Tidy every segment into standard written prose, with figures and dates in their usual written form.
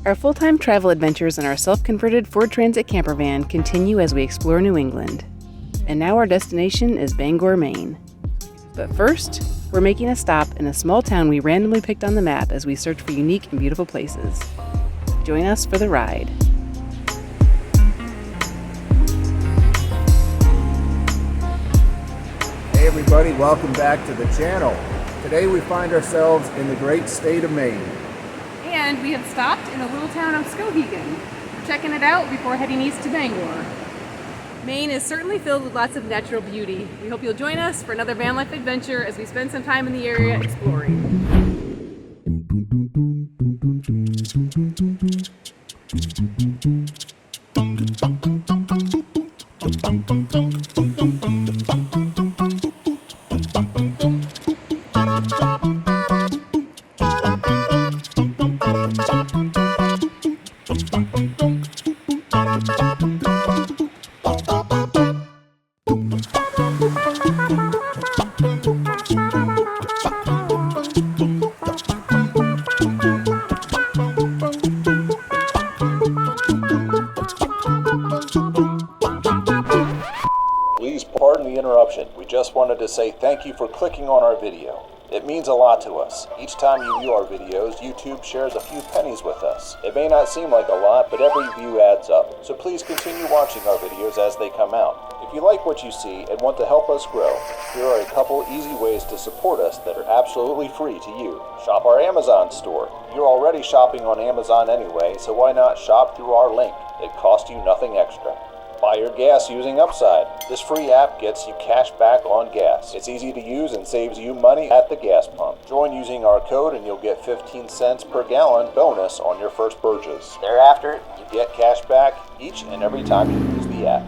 Our full-time travel adventures in our self-converted Ford Transit camper van continue as we explore New England. And now our destination is Bangor, Maine. But first, we're making a stop in a small town we randomly picked on the map as we search for unique and beautiful places. Join us for the ride. Hey everybody, welcome back to the channel. Today we find ourselves in the great state of Maine. And we have stopped in the little town of Skowhegan. We're checking it out before heading east to Bangor. Maine is certainly filled with lots of natural beauty. We hope you'll join us for another van life adventure as we spend some time in the area exploring. Please pardon the interruption. We just wanted to say thank you for clicking on our video. It means a lot to us. Each time you view our videos, YouTube shares a few pennies with us. It may not seem like a lot, but every view adds up. So please continue watching our videos as they come out. If you like what you see and want to help us grow, here are a couple easy ways to support us that are absolutely free to you. Shop our Amazon store. You're already shopping on Amazon anyway, so why not shop through our link? It costs you nothing extra. Buy your gas using Upside. This free app gets you cash back on gas. It's easy to use and saves you money at the gas pump. Join using our code and you'll get 15 cents per gallon bonus on your first purchase. Thereafter, you get cash back each and every time you use the app.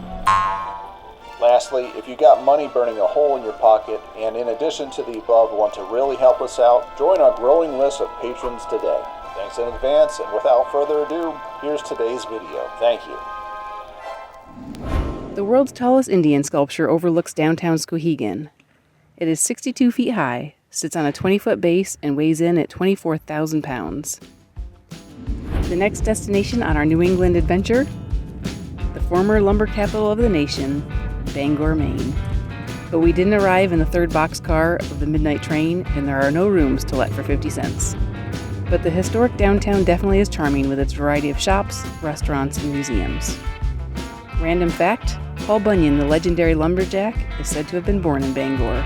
Lastly, if you got money burning a hole in your pocket and in addition to the above want to really help us out, join our growing list of patrons today. Thanks in advance, and without further ado, here's today's video. Thank you. The world's tallest Indian sculpture overlooks downtown Skowhegan. It is 62 feet high, sits on a 20-foot base, and weighs in at 24,000 pounds. The next destination on our New England adventure? The former lumber capital of the nation, Bangor, Maine. But we didn't arrive in the third boxcar of the midnight train, and there are no rooms to let for 50 cents. But the historic downtown definitely is charming with its variety of shops, restaurants, and museums. Random fact, Paul Bunyan, the legendary lumberjack, is said to have been born in Bangor.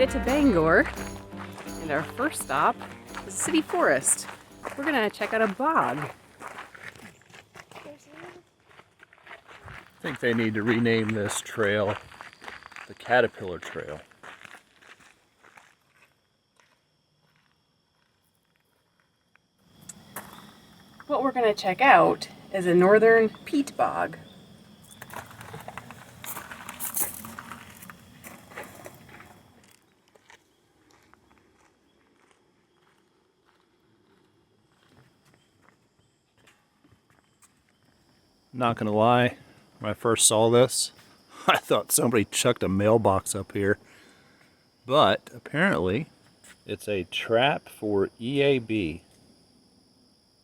To Bangor, and our first stop is the city forest. We're gonna check out a bog. I think they need to rename this trail the Caterpillar Trail. What we're gonna check out is a northern peat bog. Not gonna lie, when I first saw this, I thought somebody chucked a mailbox up here. But apparently, it's a trap for EAB.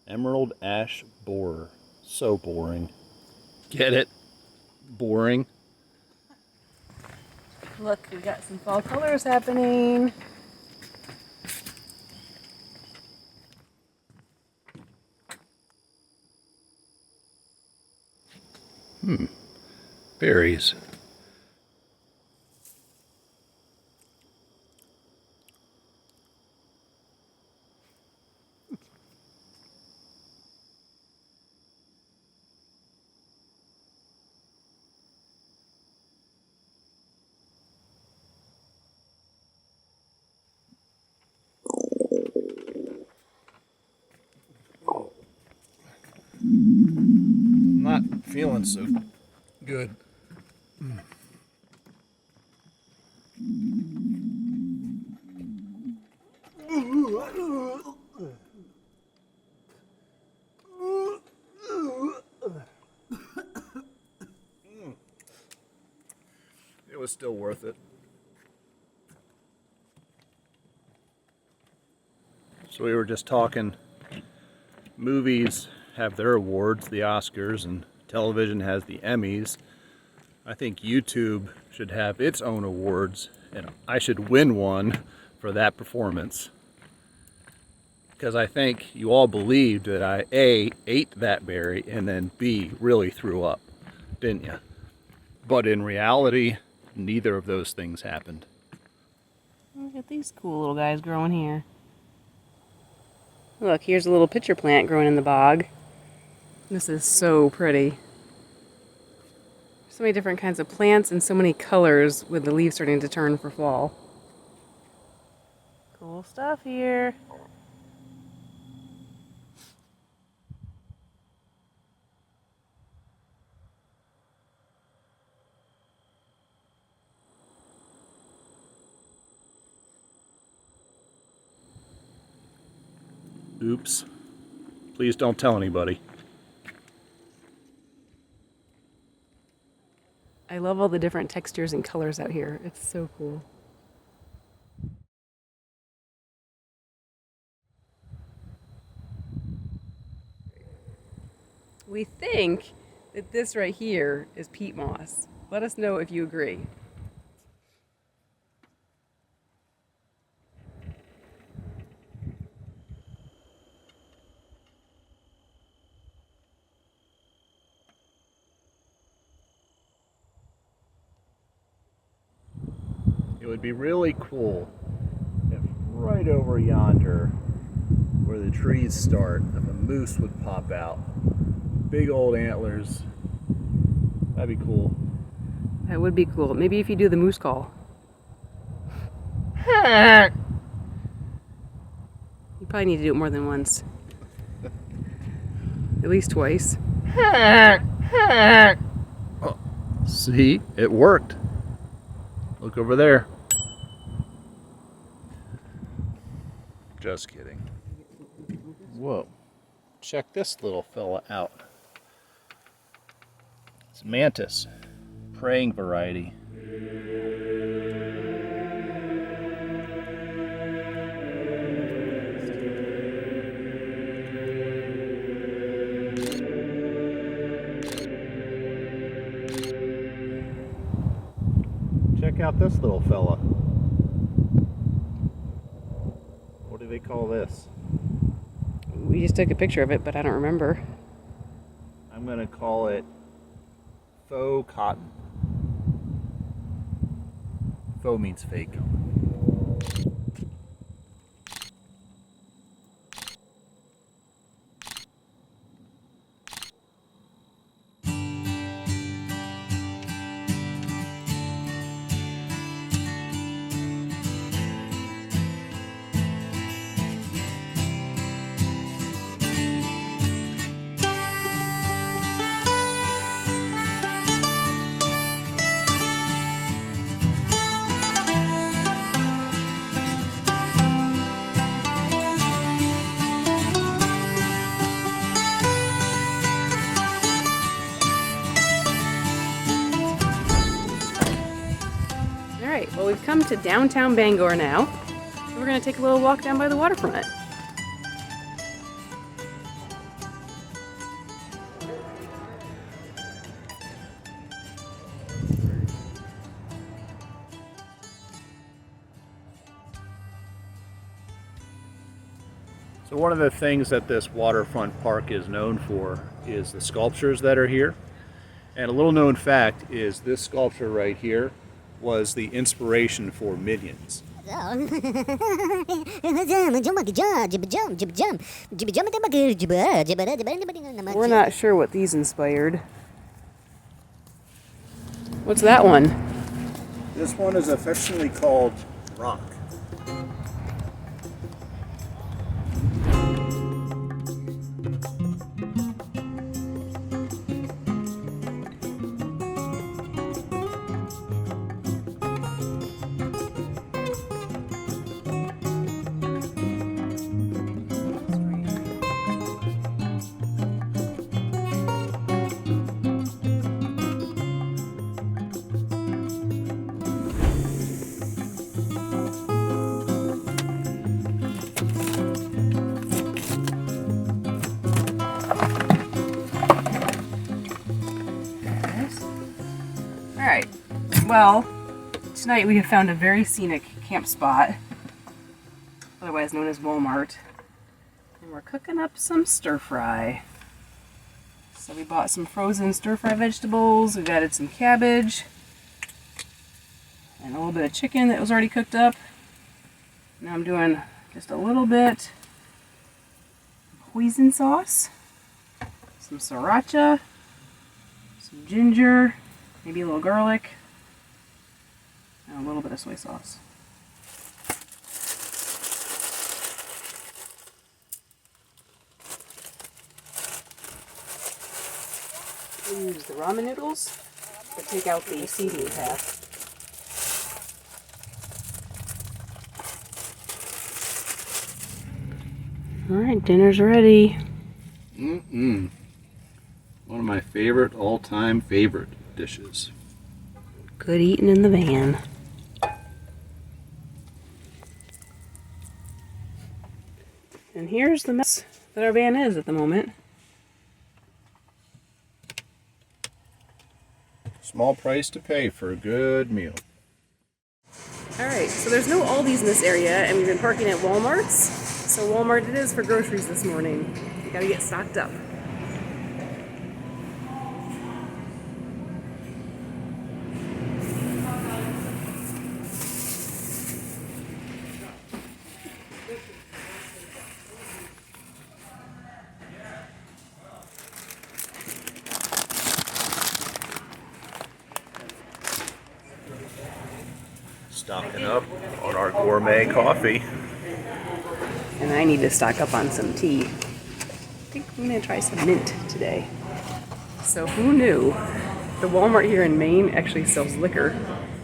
Emerald Ash Borer. So boring. Get it? Boring. Look, we got some fall colors happening. Berries. feeling so good. It was still worth it. So we were just talking, movies have their awards, the Oscars, and television has the Emmys. I think YouTube should have its own awards, and I should win one for that performance. Because I think you all believed that I A, ate that berry, and then B, really threw up, didn't you? But in reality, neither of those things happened. Look at these cool little guys growing here. Look, here's a little pitcher plant growing in the bog. This is so pretty. So many different kinds of plants and so many colors with the leaves starting to turn for fall. Cool stuff here. Oops. Please don't tell anybody. I love all the different textures and colors out here. It's so cool. We think that this right here is peat moss. Let us know if you agree. It would be really cool if right over yonder, where the trees start, if a moose would pop out. Big old antlers. That'd be cool. That would be cool. Maybe if you do the moose call. You probably need to do it more than once. At least twice. Oh, see, it worked. Look over there. Just kidding. Whoa. Check this little fella out. It's mantis, praying variety. Check out this little fella. What do they call this? We just took a picture of it, but I don't remember. I'm gonna call it faux cotton. Faux means fake. Alright, well we've come to downtown Bangor now. We're going to take a little walk down by the waterfront. So one of the things that this waterfront park is known for is the sculptures that are here. And a little known fact is this sculpture right here was the inspiration for Minions. We're not sure what these inspired. What's that one? This one is affectionately called Rock. Well, tonight we have found a very scenic camp spot, otherwise known as Walmart, and we're cooking up some stir fry. So we bought some frozen stir fry vegetables, we've added some cabbage, and a little bit of chicken that was already cooked up. Now I'm doing just a little bit of hoisin sauce, some sriracha, some ginger, maybe a little garlic, and a little bit of soy sauce. Use the ramen noodles to take out the seasoning pack. Alright, dinner's ready. One of my favorite, all-time favorite dishes. Good eating in the van. And here's the mess that our van is at the moment. Small price to pay for a good meal. Alright, so there's no Aldi's in this area, and we've been parking at Walmart's. So Walmart it is for groceries this morning. We gotta get stocked up. Stocking up on our gourmet coffee. And I need to stock up on some tea. I think I'm gonna try some mint today. So who knew? The Walmart here in Maine actually sells liquor.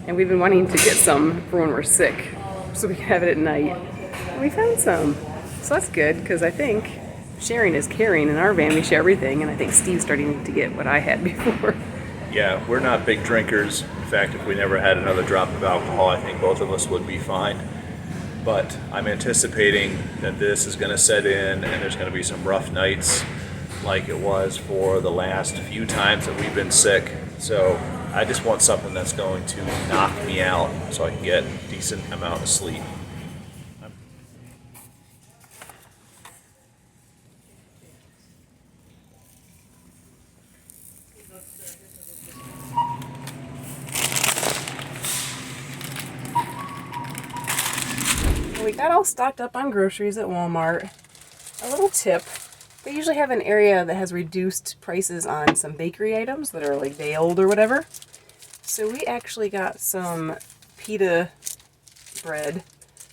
And we've been wanting to get some for when we're sick, so we can have it at night. And we found some. So that's good, because I think sharing is caring. In our van we share everything, and I think Steve's starting to get what I had before. Yeah, we're not big drinkers. In fact, if we never had another drop of alcohol, I think both of us would be fine. But I'm anticipating that this is going to set in and there's going to be some rough nights like it was for the last few times that we've been sick. So I just want something that's going to knock me out so I can get a decent amount of sleep. We got all stocked up on groceries at Walmart. A little tip, they usually have an area that has reduced prices on some bakery items that are like veiled or whatever. So we actually got some pita bread.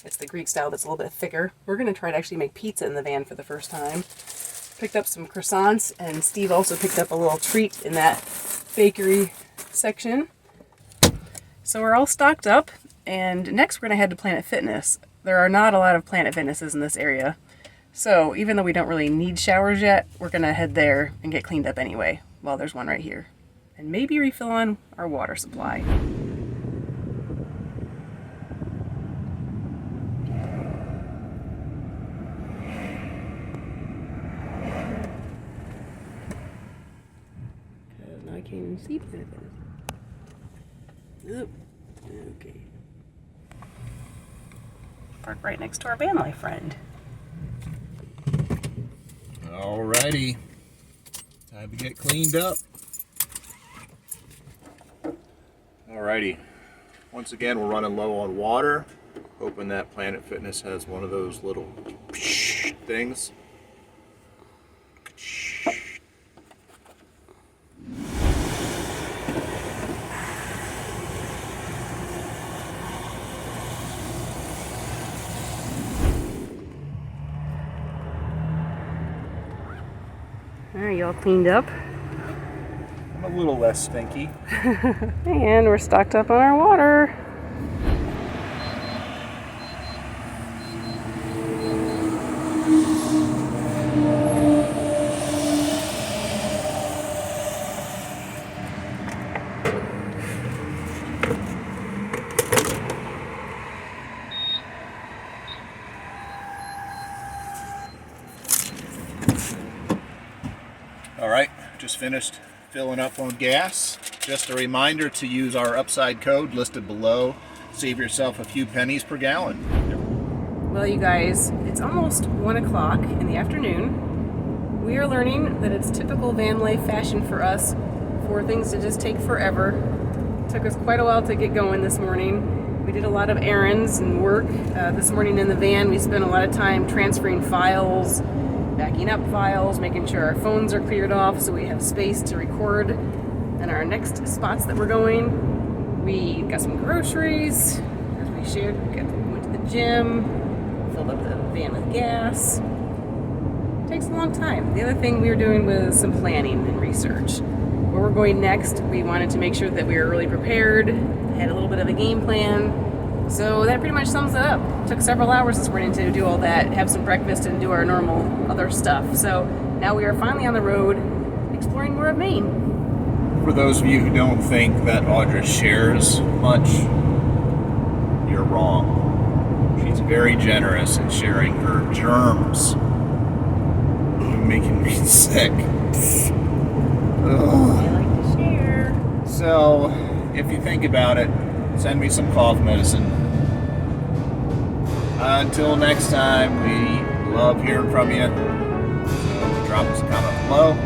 It's the Greek style that's a little bit thicker. We're going to try to actually make pizza in the van for the first time. Picked up some croissants, and Steve also picked up a little treat in that bakery section. So we're all stocked up, and next we're going to head to Planet Fitness. There are not a lot of Planet Fitnesses in this area. So even though we don't really need showers yet, we're going to head there and get cleaned up anyway. Well, there's one right here. And maybe refill on our water supply. Because now I can't even see Planet Fitness. Oop. Okay. Park right next to our van life friend. Alrighty, time to get cleaned up. Alrighty, once again we're running low on water, hoping that Planet Fitness has one of those little things. Alright, you all cleaned up? I'm a little less stinky. And we're stocked up on our water. Alright, just finished filling up on gas. Just a reminder to use our upside code listed below. Save yourself a few pennies per gallon. Well, you guys, it's almost 1 o'clock in the afternoon. We are learning that it's typical van life fashion for us for things to just take forever. It took us quite a while to get going this morning. We did a lot of errands and work. This morning in the van, we spent a lot of time transferring files, backing up files, making sure our phones are cleared off so we have space to record in our next spots that we're going. We got some groceries, as we shared. We went to the gym, filled up the van with gas. It takes a long time. The other thing we were doing was some planning and research. Where we're going next, we wanted to make sure that we were really prepared, had a little bit of a game plan. So that pretty much sums it up. It took several hours this morning to do all that, have some breakfast, and do our normal other stuff. So now we are finally on the road exploring more of Maine. For those of you who don't think that Audra shares much, you're wrong. She's very generous in sharing her germs. You're making me sick. I like to share. So, if you think about it, send me some cough medicine. Until next time, we love hearing from you. So, drop us a comment below.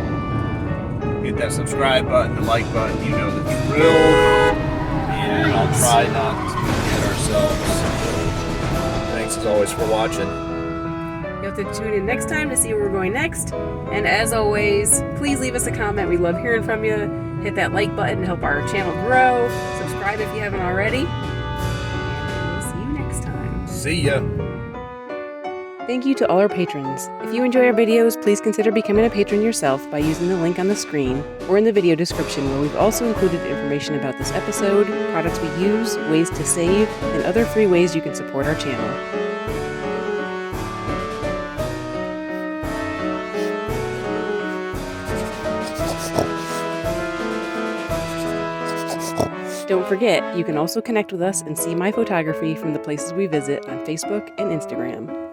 Hit that subscribe button, the like button, you know the drill. And I'll try not to get ourselves. Thanks as always for watching. You'll have to tune in next time to see where we're going next. And as always, please leave us a comment. We love hearing from you. Hit that like button to help our channel grow. Subscribe if you haven't already. And we'll see you next time. See ya. Thank you to all our patrons. If you enjoy our videos, please consider becoming a patron yourself by using the link on the screen or in the video description, where we've also included information about this episode, products we use, ways to save, and other free ways you can support our channel. Don't forget, you can also connect with us and see my photography from the places we visit on Facebook and Instagram.